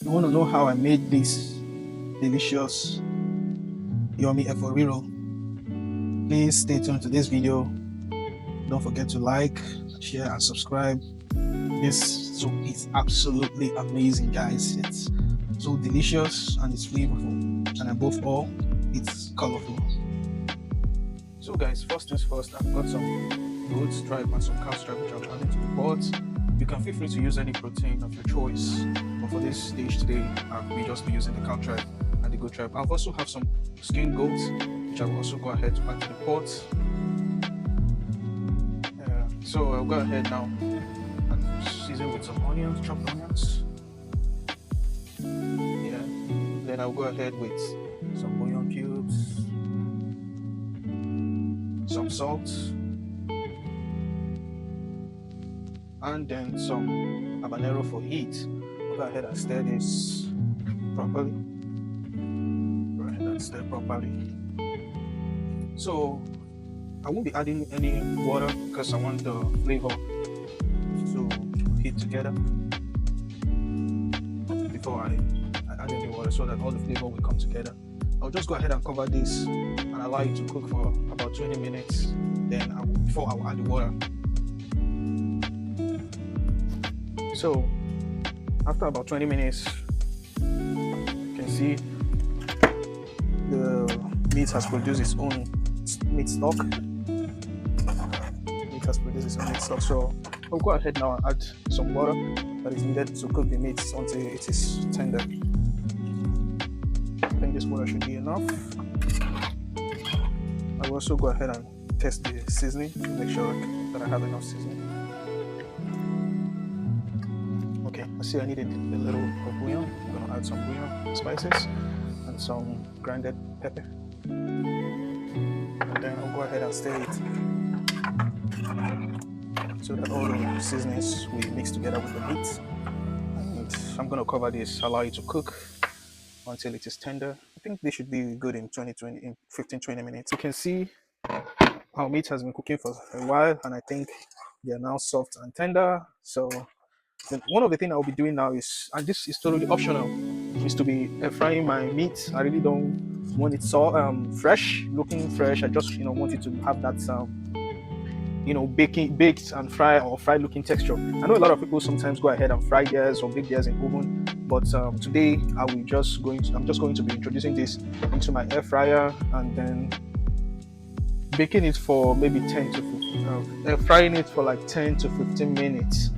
You want to know how I made this delicious, yummy Efo Riro? Please stay tuned to this video. Don't forget to like, share, and subscribe. This soup is absolutely amazing, guys. It's so delicious and it's flavorful, and above all, it's colorful. So, guys, first things first, I've got some goat stripe and some cow stripe which I'll add into the pot. You can feel free to use any protein of your choice, but for this dish today, I'll just be using the cow tripe and the goat tripe. I'll also have some skinned goats, which I will also go ahead to add to the pot. So I'll go ahead now and season with some onions, chopped onions. Yeah, then I'll go ahead with some bouillon cubes, some salt, and then some habanero for heat. I'll go ahead and stir this properly. Go ahead and stir properly. So I won't be adding any water because I want the flavor to heat together before I add any water, so that all the flavor will come together. I'll just go ahead and cover this and allow it to cook for about 20 minutes. Then before I will add the water. So after about 20 minutes, you can see the meat has produced its own meat stock. Meat has produced its own meat stock. So I'll go ahead now and add some water that is needed to cook the meat until it is tender. I think this water should be enough. I will also go ahead and test the seasoning to make sure that I have enough seasoning. Okay, I see I needed a little of bouillon. I'm going to add some bouillon spices and some grounded pepper. And then I'll go ahead and stir it so that all the seasonings will mix together with the meat. And I'm going to cover this, allow it to cook until it is tender. I think this should be good in 15-20 minutes. You can see our meat has been cooking for a while, and I think they are now soft and tender. So then one of the things I'll be doing now is, and this is totally optional, is to be frying my meat. I really don't want it so fresh, looking fresh. I just want it to have that baked and fried or fried looking texture. I know a lot of people sometimes go ahead and fry theirs or bake theirs in oven, but today I'm just going to be introducing this into my air fryer and then baking it for maybe 10 to 15, frying it for like 10 to 15 minutes.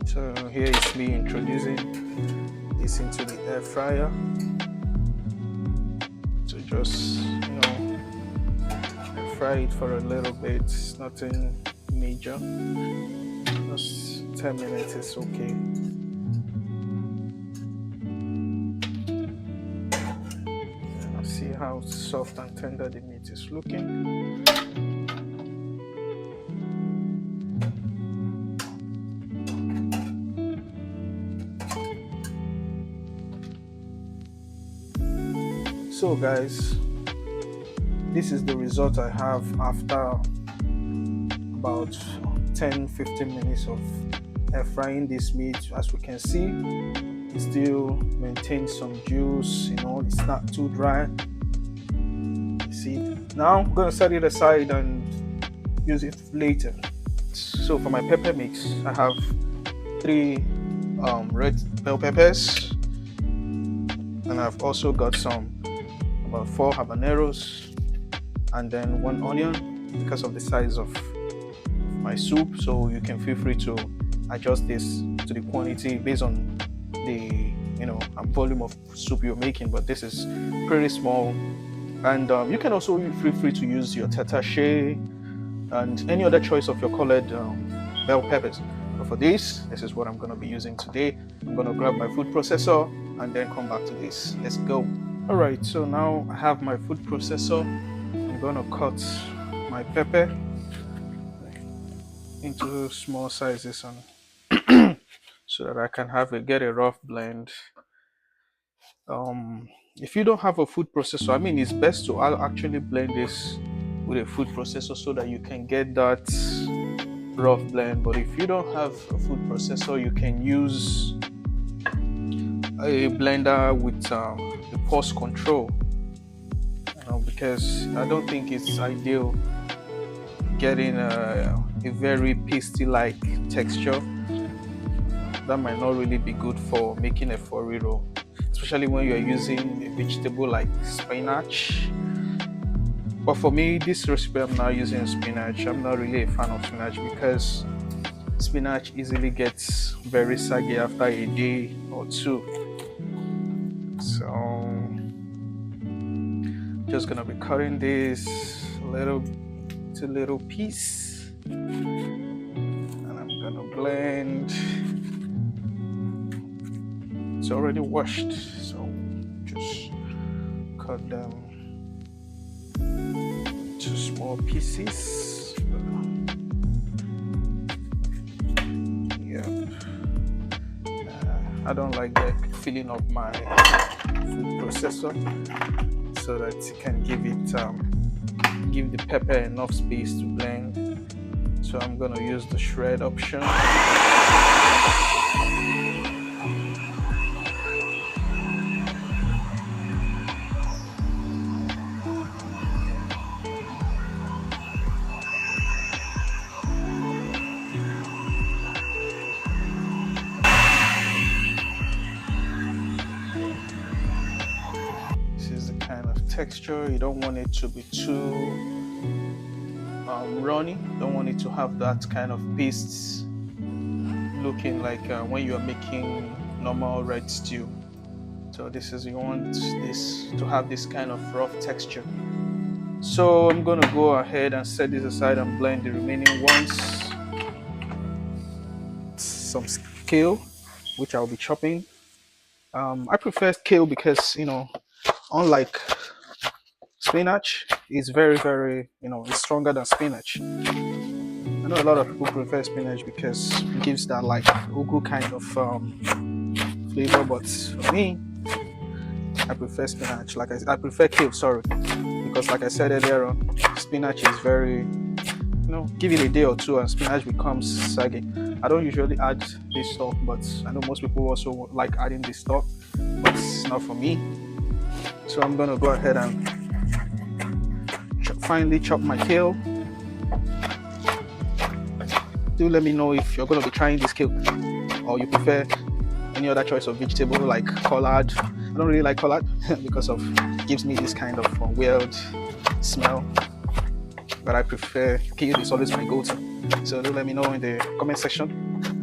So here is me introducing this into the air fryer. So just fry it for a little bit. It's nothing major. Just 10 minutes is okay. And see how soft and tender the meat is looking. So guys, this is the result I have after about 10-15 minutes of air frying this meat. As we can see, it still maintains some juice, it's not too dry. You see, now I'm gonna set it aside and use it later. So for my pepper mix, I have 3 red bell peppers, and I've also got about 4 habaneros, and then 1 onion because of the size of my soup. So you can feel free to adjust this to the quantity based on the volume of soup you're making, but this is pretty small. And you can also feel free to use your tatashe and any other choice of your colored bell peppers. But for this is what I'm going to be using today. I'm going to grab my food processor and then come back to this. Let's go. Alright, so now I have my food processor. I'm going to cut my pepper into small sizes and so that I can get a rough blend. If you don't have a food processor, it's best to actually blend this with a food processor so that you can get that rough blend. But if you don't have a food processor, you can use a blender with the pulse control, because I don't think it's ideal getting a very pasty-like texture. That might not really be good for making Efo Riro, especially when you're using a vegetable like spinach. But for me, this recipe, I'm not using spinach. I'm not really a fan of spinach because spinach easily gets very saggy after a day or two. So just gonna be cutting this little piece, and I'm gonna blend. It's already washed, so just cut them into small pieces. Yep. I don't like the filling up my food processor, so that it can give the pepper enough space to blend. So I'm gonna use the shred option. This is the kind of texture. You don't want it to be too runny. Don't want it to have that kind of paste looking like when you are making normal red stew. So you want this to have this kind of rough texture. So I'm gonna go ahead and set this aside and blend the remaining ones. Some kale, which I'll be chopping. I prefer kale because, unlike spinach, it's very, very, it's stronger than spinach. I know a lot of people prefer spinach because it gives that like ugu kind of flavor, but for me, I prefer spinach. I prefer kale, sorry, because like I said earlier on, spinach is very, give it a day or two and spinach becomes saggy. I don't usually add this stock, but I know most people also like adding this stock, but it's not for me. So I'm gonna go ahead and finely chop my kale. Do let me know if you're gonna be trying this kale, or you prefer any other choice of vegetable like collard. I don't really like collard because it gives me this kind of weird smell, but I prefer kale. Is always my go-to. So do let me know in the comment section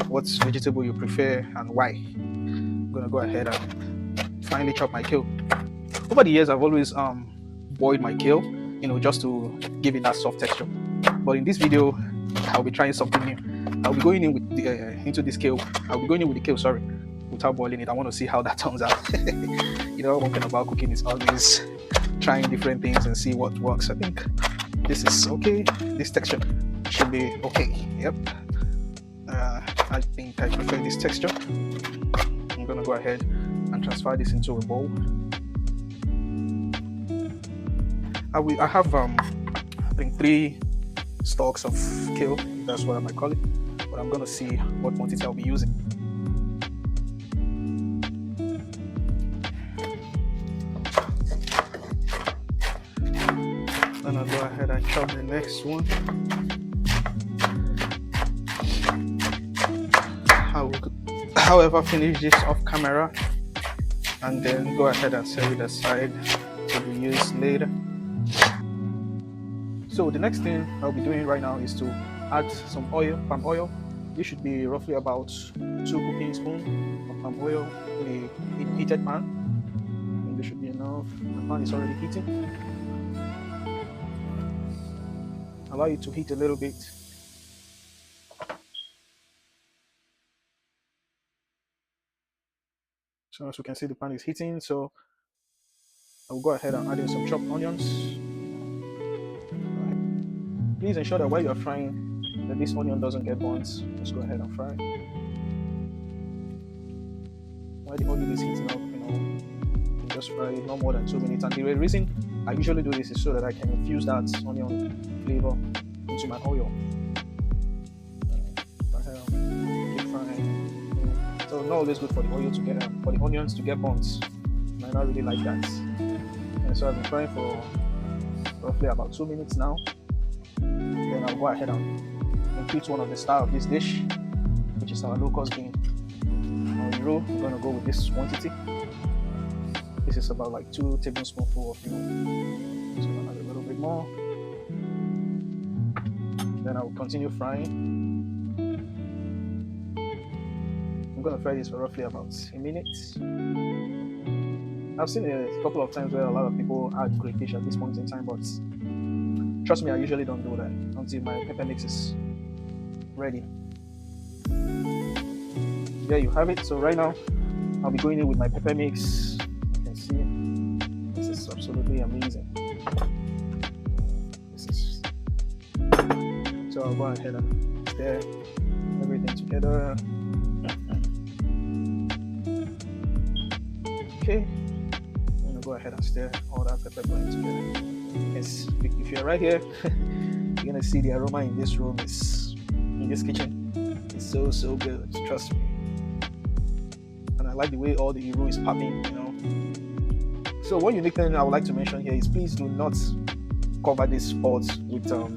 what vegetable you prefer and why. I'm gonna go ahead and finally chop my kale. Over the years, I've always boiled my kale, just to give it that soft texture. But in this video, I'll be trying something new. I'll be going in with into this kale. I'll be going in with the kale, sorry, without boiling it. I want to see how that turns out. One thing about cooking is always trying different things and see what works. I think this is okay. This texture should be okay. Yep. I think I prefer this texture. I'm gonna go ahead and transfer this into a bowl. I have I think 3 stalks of kale. That's what I might call it. But I'm gonna see what quantity I'll be using. Then I'll go ahead and chop the next one. However, finish this off camera and then go ahead and set it aside to be used later. So the next thing I'll be doing right now is to add some oil, palm oil. This should be roughly about 2 cooking spoons of palm oil in a heated pan. And this should be enough. The pan is already heating. Allow it to heat a little bit. So as you can see, the pan is heating. So I'll go ahead and add in some chopped onions. Please ensure that while you're frying, that this onion doesn't get burnt. Just go ahead and fry. While the onion is heating up, you just fry it no more than 2 minutes. And the reason I usually do this is so that I can infuse that onion flavor into my oil. So not always good for the oil to get for the onions to get burnt. I don't really like that. And so I've been frying for roughly about 2 minutes now. Then I'll go ahead and include one of the star of this dish, which is our locust bean. Efo Riro, I'm gonna go with this quantity. This is about like 2 tablespoons of so I'll add a little bit more. Then I will continue frying. I'm gonna fry this for roughly about a minute. I've seen a couple of times where a lot of people add crayfish at this point in time, but trust me, I usually don't do that until my pepper mix is ready. There you have it. So right now, I'll be going in with my pepper mix. You can see this is absolutely amazing. So I'll go ahead and stir everything together. Okay, I'm gonna go ahead and stir all that pepper blend together. Yes, if you're right here, you're gonna see the aroma in this room in this kitchen. It's so good, trust me. And I like the way all the Riro is popping, you know. So one unique thing I would like to mention here is please do not cover this pot with the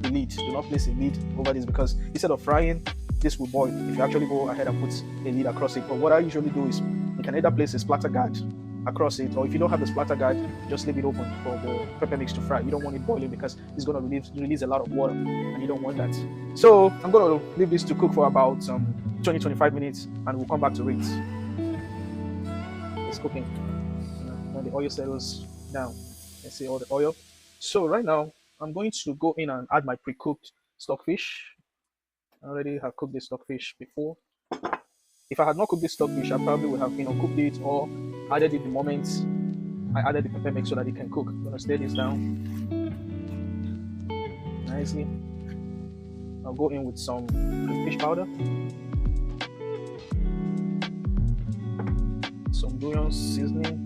lid. Do not place a lid over this, because instead of frying, this will boil if you actually go ahead and put a lid across it. But what I usually do is you can either place a splatter guard across it, or if you don't have the splatter guard, just leave it open for the pepper mix to fry. You don't want it boiling because it's going to release a lot of water, and you don't want that. So I'm going to leave this to cook for about 20-25 minutes, and we'll come back to it. It's cooking. When the oil settles down, you see all the oil. So right now, I'm going to go in and add my pre-cooked stockfish. I already have cooked the stockfish before. If I had not cooked this stockfish, I probably would have cooked it or added it the moment I added the pepper mix so that it can cook. I'm gonna stir this down nicely. I'll go in with some crayfish powder, some bouillon seasoning,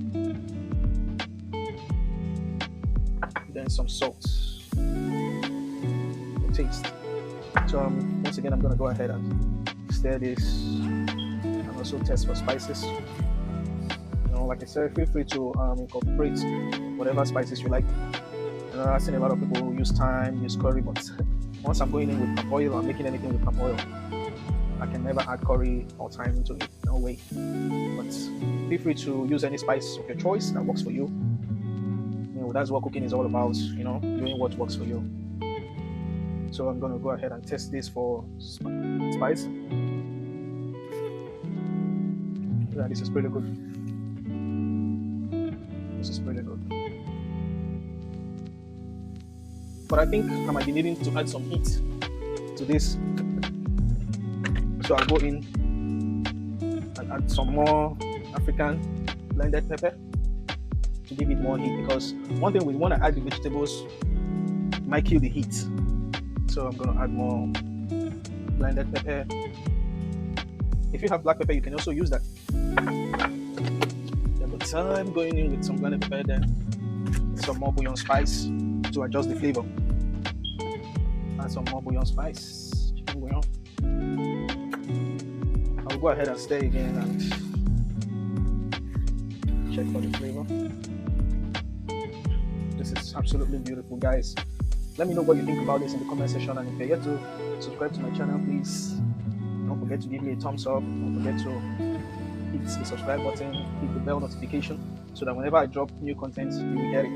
then some salt for taste. So once again, I'm gonna go ahead and stir this. Also test for spices. You know, like I said, feel free to incorporate whatever spices you like. I've seen a lot of people who use thyme, use curry, but once I'm going in with palm oil or making anything with palm oil, I can never add curry or thyme into it. No way. But feel free to use any spice of your choice that works for you. You know, that's what cooking is all about. You know, doing what works for you. So I'm gonna go ahead and test this for spice. Yeah, this is pretty good. This is pretty good. But I think I might be needing to add some heat to this. So I'll go in and add some more African blended pepper to give it more heat, because one thing we want to add the vegetables might kill the heat. So I'm going to add more blended pepper. If you have black pepper, you can also use that. So I'm going in with some blended pepper, then some more bouillon spice to adjust the flavor. Add some more bouillon spice, chicken bouillon. I'll go ahead and stir again and check for the flavor. This is absolutely beautiful, guys. Let me know what you think about this in the comment section, and if you're yet to subscribe to my channel, please don't forget to give me a thumbs up. Don't forget to hit the subscribe button, hit the bell notification, so that whenever I drop new content, you will get it.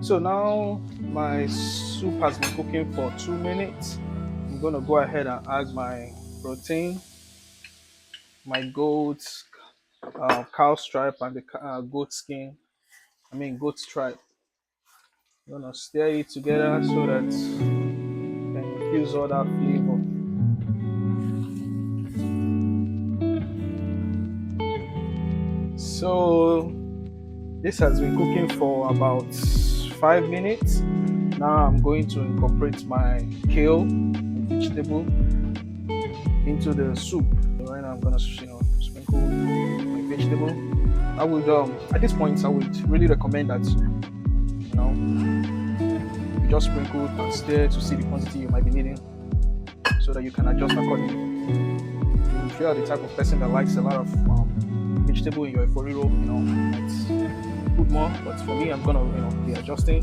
So now my soup has been cooking for 2 minutes. I'm gonna go ahead and add my protein, my goat cow stripe, and the goat skin. Goat stripe. I'm gonna stir it together so that it can infuse all that flavor. So this has been cooking for about 5 minutes. Now I'm going to incorporate my kale, vegetable, into the soup. So right now I'm gonna sprinkle my vegetable. I would at this point I would really recommend that you just sprinkle and stir to see the quantity you might be needing. so that you can adjust accordingly. If you are the type of person that likes a lot of vegetable in your Efo Riro, it's put more. But for me, I'm gonna be adjusting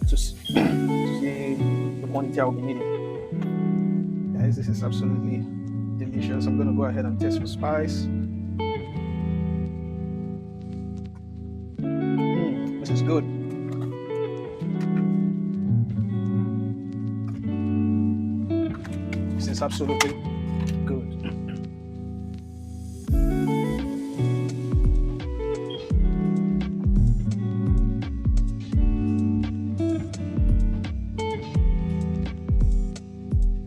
to see the quantity I'll be needing. Guys, this is absolutely delicious. I'm gonna go ahead and test for spice. This is good. This is absolutely good.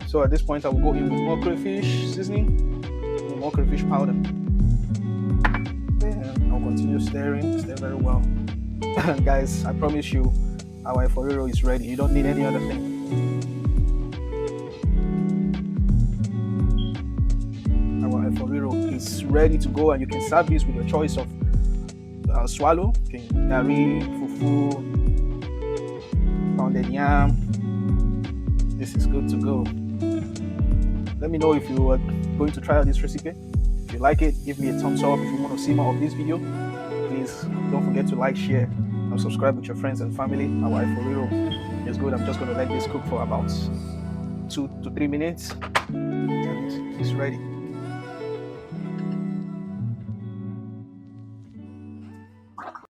So at this point, I will go in with more crayfish seasoning and more crayfish powder. And I'll continue stirring, stir very well. And guys, I promise you, our Efo Riro is ready. You don't need any other thing. Our Efo Riro is ready to go, and you can serve this with your choice of swallow, curry, fufu, pounded yam. This is good to go. Let me know if you are going to try out this recipe. If you like it, give me a thumbs up. If you want to see more of this video, please don't forget to like, share, and subscribe with your friends and family. Our Efo Riro is good. I'm just going to let this cook for about 2 to 3 minutes, and it's ready.